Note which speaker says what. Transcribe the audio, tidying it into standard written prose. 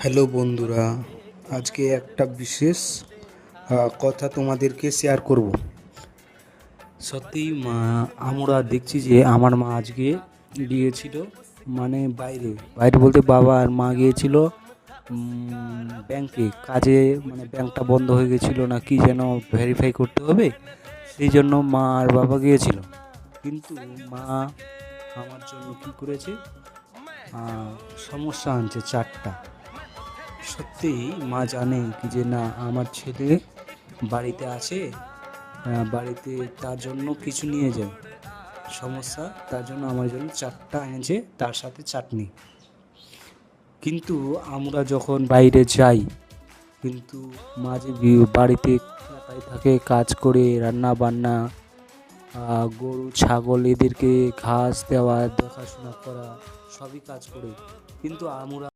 Speaker 1: Hello বন্ধুরা, আজকে একটা বিশেষ কথা তোমাদেরকে শেয়ার করব। সত্যিই আমরা দেখছি যে আমার মা আজকে গিয়েছিল, মানে বাইরে বাইরে বলতে বাবা আর মা গিয়েছিল ব্যাংকে কাজে। মানে ব্যাংকটা বন্ধ হয়ে গেছিলো না কি যেন ভেরিফাই করতে হবে, সেই জন্য মা আর বাবা গিয়েছিল। কিন্তু মা আমার জন্য কি করেছে, সমস্যা আনছে চারটা। সত্যিই মা জানে কি যে না আমার ছেলে বাড়িতে আছে, বাড়িতে তার জন্য কিছু নিয়ে যায় সমস্যা, তার জন্য আমার জন্য চারটা এনেছে, তার সাথে চাটনি। কিন্তু আমরা যখন বাইরে যাই, কিন্তু মা যে বাড়িতে একাই থাকে, কাজ করে রান্না বান্না, গরু ছাগল এদেরকে ঘাস দেওয়া, দেখাশোনা করা, সবই কাজ করে। কিন্তু আমরা